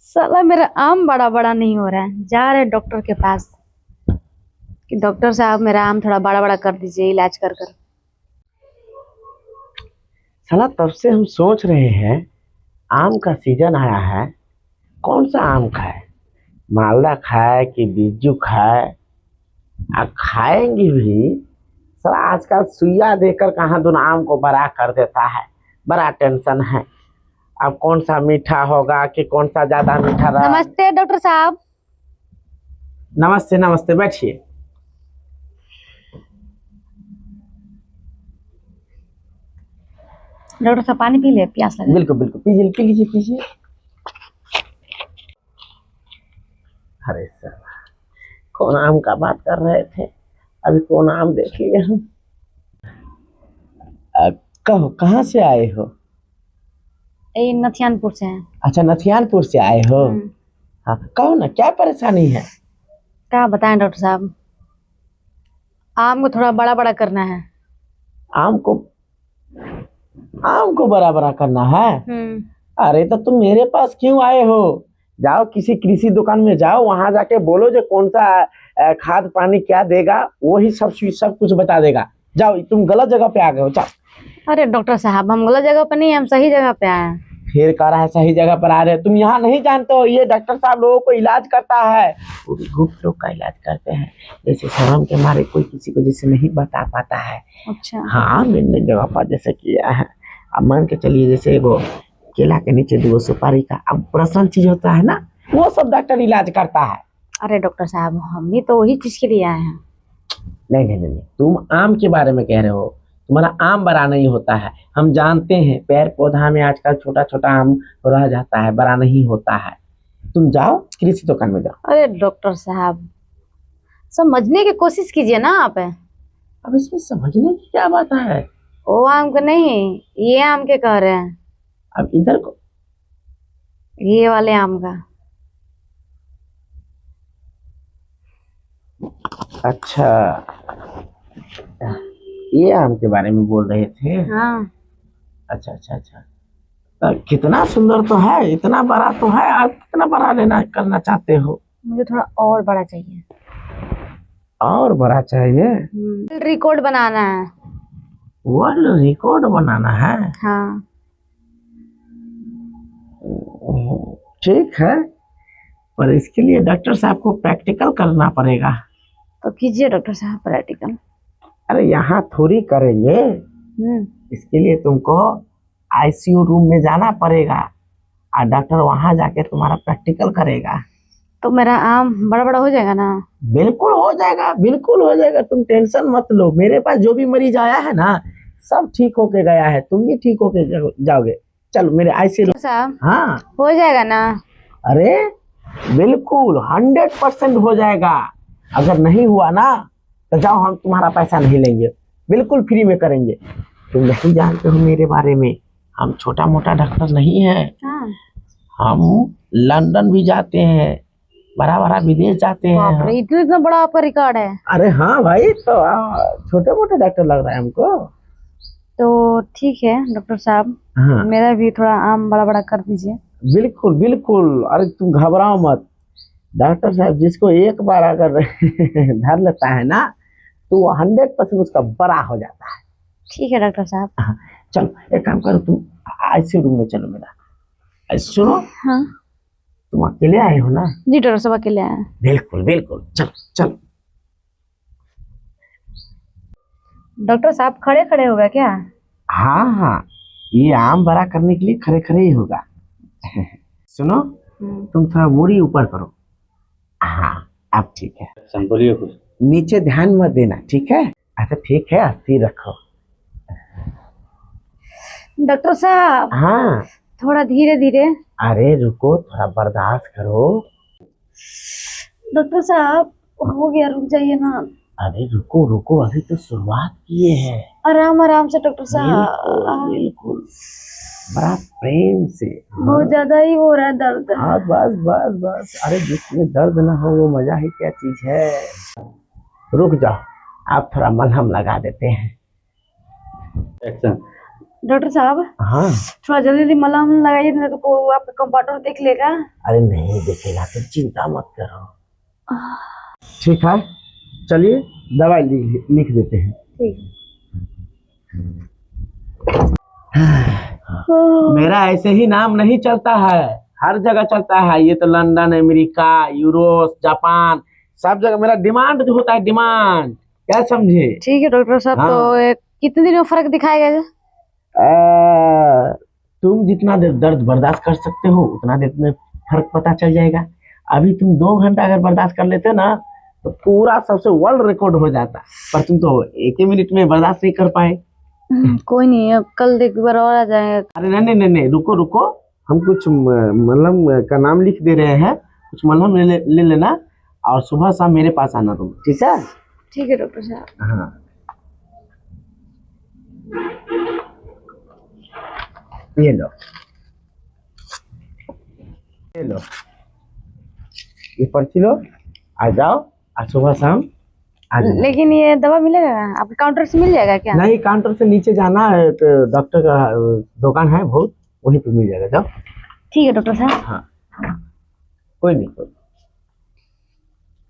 साला मेरा आम बड़ा बड़ा नहीं हो रहा है। जा रहे डॉक्टर के पास कि डॉक्टर साहब मेरा आम थोड़ा बड़ा बड़ा कर दीजिए इलाज कर कर। साला तब से हम सोच रहे हैं आम का सीजन आया है, कौन सा आम खाए, मालदा खाए कि बिज्जू खाए। खाएंगे भी साला आजकल सुइया देकर कहाँ दोनों आम को बड़ा कर देता है। बड़ा टेंशन है। अब कौन सा मीठा होगा कि कौन सा ज्यादा मीठा रहा। नमस्ते डॉक्टर साहब। नमस्ते नमस्ते, बैठिए। डॉक्टर साहब पानी पी ले, प्यास लगा। बिल्कुल बिल्कुल, पीजिए पी लीजिए पीजिए। अरे सर, कौन आम का बात कर रहे थे, अभी कौन आम देख लिए हम। कहो कहाँ से आए हो? नथियानपुर से हैं। अच्छा, नथियानपुर से आए हो। हाँ, कहो ना क्या परेशानी है। क्या बताएं डॉक्टर साहब, आम को थोड़ा बड़ा बड़ा करना है। आम को बड़ा बड़ा करना है। अरे तो तुम मेरे पास क्यों आए हो? जाओ किसी कृषि दुकान में जाओ, वहां जाके बोलो जो कौन सा खाद पानी क्या देगा, वही सब कुछ बता देगा। जाओ, तुम गलत जगह पे आ गए हो, जाओ। अरे डॉक्टर साहब, हम गलत जगह पर नहीं, हम सही जगह पे आए हैं। फिर कह रहा है सही जगह पर आ रहे हो। तुम यहाँ नहीं जानते हो, ये डॉक्टर साहब लोगों को इलाज करता है, वो भी गुप्त लोग का इलाज करते हैं। जैसे शर्म के मारे कोई किसी को जैसे नहीं बता पाता है। अच्छा। हाँ, मैंने जगह पर जैसे किया है। अब मान के चलिए जैसे वो केला के नीचे 2 सुपारी का अब प्रश्न चीज होता है ना, वो सब डॉक्टर इलाज करता है। अरे डॉक्टर साहब, हम भी तो वही चीज के लिए आए हैं। नहीं नहीं नहीं, तुम आम के बारे में कह रहे हो। तुम्हारा आम बड़ा नहीं होता है, हम जानते हैं। पेड़ पौधा में आजकल छोटा छोटा आम रह जाता है, बड़ा नहीं होता है। तुम जाओ कृषि दुकान में जाओ। अरे डॉक्टर साहब, समझने की कोशिश कीजिए ना आप। अब इसमें समझने की क्या बात है। वो आम के नहीं, ये आम के कह रहे हैं। अब इधर को, ये वाले आम का। अच्छा, ये आम के बारे में बोल रहे थे। हाँ। अच्छा अच्छा अच्छा, तो कितना सुंदर तो है, इतना बड़ा तो है। आप कितना बड़ा लेना करना चाहते हो? मुझे थोड़ा और बड़ा चाहिए। और बड़ा चाहिए? रिकॉर्ड बनाना है। वर्ल्ड रिकॉर्ड बनाना है? हाँ। ठीक है, पर इसके लिए डॉक्टर साहब को प्रैक्टिकल करना पड़ेगा। तो कीजिए डॉक्टर साहब प्रैक्टिकल। अरे यहाँ थोड़ी करेंगे, इसके लिए तुमको आईसीयू रूम में जाना पड़ेगा और डॉक्टर वहां जाके तुम्हारा प्रैक्टिकल करेगा। तो मेरा आम बड़ा बड़ा हो जाएगा ना? बिल्कुल हो जाएगा, बिल्कुल हो जाएगा। तुम टेंशन मत लो। मेरे पास जो भी मरीज आया है ना, सब ठीक होके गया है। तुम भी ठीक होके जाओगे। चलो मेरे आईसीयू। साहब, हाँ, हो जाएगा ना? अरे बिल्कुल 100% हो जाएगा। अगर नहीं हुआ ना तो जाओ, हम तुम्हारा पैसा नहीं लेंगे, बिल्कुल फ्री में करेंगे। तुम नहीं जानते हो मेरे बारे में, हम छोटा मोटा डॉक्टर नहीं है। हाँ। हम लंदन भी जाते हैं, बड़ा बड़ा विदेश जाते हैं। इतना बड़ा आपका रिकॉर्ड है? अरे हाँ भाई, तो छोटे मोटे डॉक्टर लग रहा है हमको। तो ठीक है डॉक्टर साहब, हाँ, मेरा भी थोड़ा आम बड़ा बड़ा कर दीजिए। बिल्कुल बिल्कुल। अरे तुम घबराओ मत। डॉक्टर साहब जिसको एक बार अगर धर लेता है ना, तो वो 100% उसका बड़ा हो जाता है। ठीक है डॉक्टर साहब। हाँ, चलो एक काम करो, तुम आईसीयू रूम में चलो मेरा। सुनो। हाँ तुम अकेले आए हो ना? जी डॉक्टर साहब, अकेले आए हैं। बिल्कुल बिल्कुल, चलो चलो। डॉक्टर साहब खड़े खड़े होगा क्या? हाँ हाँ, ये आम बड़ा करने के लिए खड़े खड़े ही होगा। सुनो, तुम थोड़ा मूड़ी ऊपर करो। हाँ, अब ठीक है। बोलिए कुछ। नीचे ध्यान मत देना, ठीक है? अच्छा ठीक है, स्थिर रखो। डॉक्टर साहब, हाँ, थोड़ा धीरे धीरे। अरे रुको, थोड़ा बर्दाश्त करो। डॉक्टर साहब, हो गया, रुक जाइए ना। अरे रुको रुको, अभी तो शुरुआत किए हैं। आराम आराम से डॉक्टर साहब। बिल्कुल बिल्कुल, बड़ा प्रेम से। बहुत ज्यादा ही हो रहा है दर्द। हाँ, बस बस बस। अरे जिसमें दर्द ना हो वो मजा ही क्या चीज है। रुक जाओ, आप थोड़ा मलहम लगा देते हैं। एक्शन। डॉक्टर साहब हाँ। थोड़ा जल्दी जल्दी मलहम लगाइए, नहीं तो को आपका कंपाउंडर देख लेगा। अरे नहीं देखेगा तो चिंता मत करो। ठीक है, चलिए दवाई लिख देते हैं। ठीक मेरा ऐसे ही नाम नहीं चलता है, हर जगह चलता है। ये तो लंदन, अमेरिका, यूरोप, जापान, सब जगह मेरा डिमांड जो होता है, डिमांड, क्या समझे। ठीक है डॉक्टर साहब। हाँ। तो कितने दिन में फर्क दिखाएगा? तुम जितना देर दर्द बर्दाश्त कर सकते हो उतना देर में फर्क पता चल जाएगा। अभी तुम 2 घंटा अगर बर्दाश्त कर लेते ना तो पूरा सबसे वर्ल्ड रिकॉर्ड हो जाता, पर तुम तो 1 ही मिनट में बर्दाश्त नहीं कर पाए। कोई नहीं, अब कल एक बार और आ जाएगा। अरे नहीं नहीं नहीं नहीं, रुको रुको, हम कुछ मलहम का नाम लिख दे रहे हैं, कुछ मलहम ले लेना और सुबह शाम मेरे पास आना तुम, ठीक है। ठीक है डॉक्टर साहब। हाँ, ये लो, ये लो, ये पर्ची लो, आ जाओ, आज सुबह शाम आ जाओ। लेकिन ये दवा मिलेगा आपके काउंटर से मिल जाएगा क्या? नहीं, काउंटर से नीचे जाना है तो डॉक्टर का दुकान है बहुत, वहीं पे मिल जाएगा, जाओ। ठीक है डॉक्टर साहब। हाँ, कोई नहीं।